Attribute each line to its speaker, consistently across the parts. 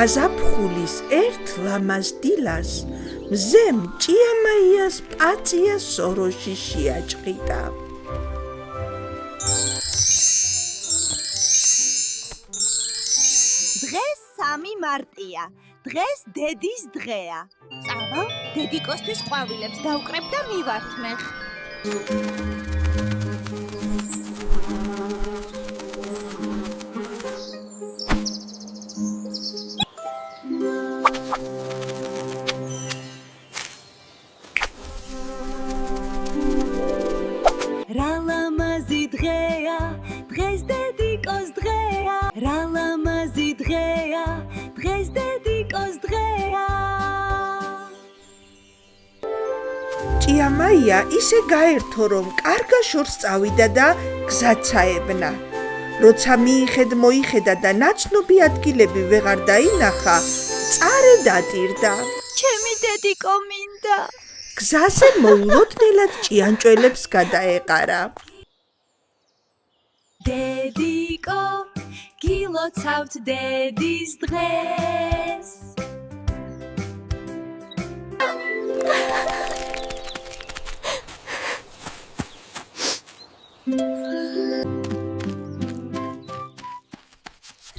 Speaker 1: გაზაფხულის ერთ ლამაზ დილას მზემ ჭიამაიას პაწია სოროში შეაჭყიდა.
Speaker 2: დღეს 3 მარტია. დღეს დედის დღეა. წავალ, დედიკოსთვის ყვავილებს დავკრებ და მივართმეხ. რა ლამაზი დღეა, დღეს დედიკოს დღეა. რა ლამაზი დღეა, დღეს დედიკოს დღეა.
Speaker 1: ჭიამაია ისე გაერთო, რომ კარგა შორს წავიდა და გზად ჩაებნა. როცა მოიხედა და ნაცნობი ადგილები ვეღარ დაინახა, წარე დატირდა.
Speaker 2: ჩემი დედიკო მინდა.
Speaker 1: გზაზე მოულოდნელად ჭიანჭველებს გადაეყარა.
Speaker 2: დედიკო, გილოცავთ დედის დღეს.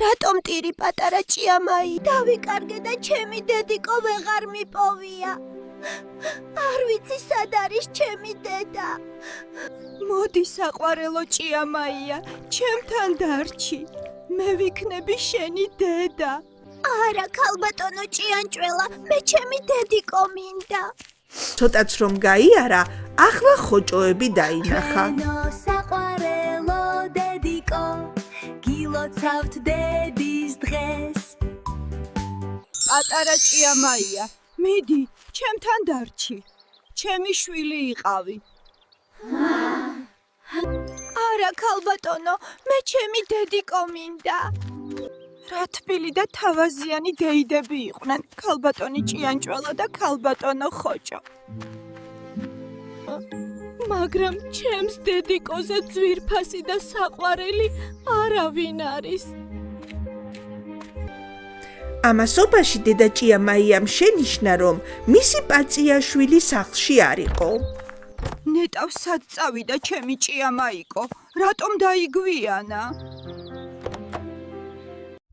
Speaker 2: რატომ ტირი პატარა ჭიამაი? დავიკარგე და ჩემი დედიკო ვეღარ მიპოვია. არ ვიცი სად არის ჩემი დედა. მოდი საყვარელო ჭიამაია, ჩემთან დარჩი. მე ვიქნები შენი დედა. არა, ქალბატონო ჭიანჭველა, მე ჩემი დედიკო მინდა.
Speaker 1: ცოტაც რომ გაიარა, ახლა ხოჭოები დაინახა.
Speaker 2: საყვარელო დედიკო, გილოცავთ დედის დღეს. პატარა ჭიამაია, მიდი, ჩემთან დარჩი. ჩემი შვილი იყავი. არა, ქალბატონო, მე ჩემი დედიკო მინდა. რა თბილი და თავაზიანი დეიდები იყვნენ, ქალბატონი ჭიანჭველა და ქალბატონო ხოჭო. მაგრამ ჩემს დედიკოზე ძვირფასი და საყვარელი არავინ არის.
Speaker 1: ამასობაში დედა ჭიამაიამ შენიშნა, რომ მისი პაწიაშვილი სახლში არ იყო.
Speaker 2: ნეტავ სად წავიდა ჩემი ჭიამაიკო? რატომ დაიგვიანა?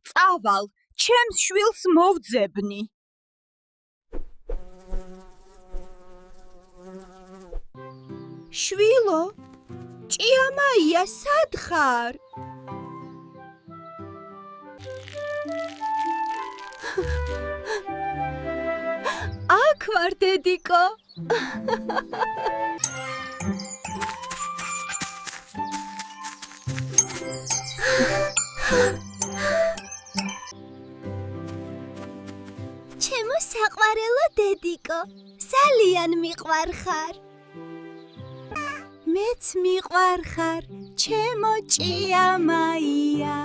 Speaker 2: წავალ, ჩემს შვილს მოვძებნი. შვილო, ჭიამაია, სად ხარ? აქ ვარ, დედიკო. ჩემო საყვარელო დედიკო, ძალიან მიყვარხარ. მეც მიყვარხარ, ჩემო ჭიამაია.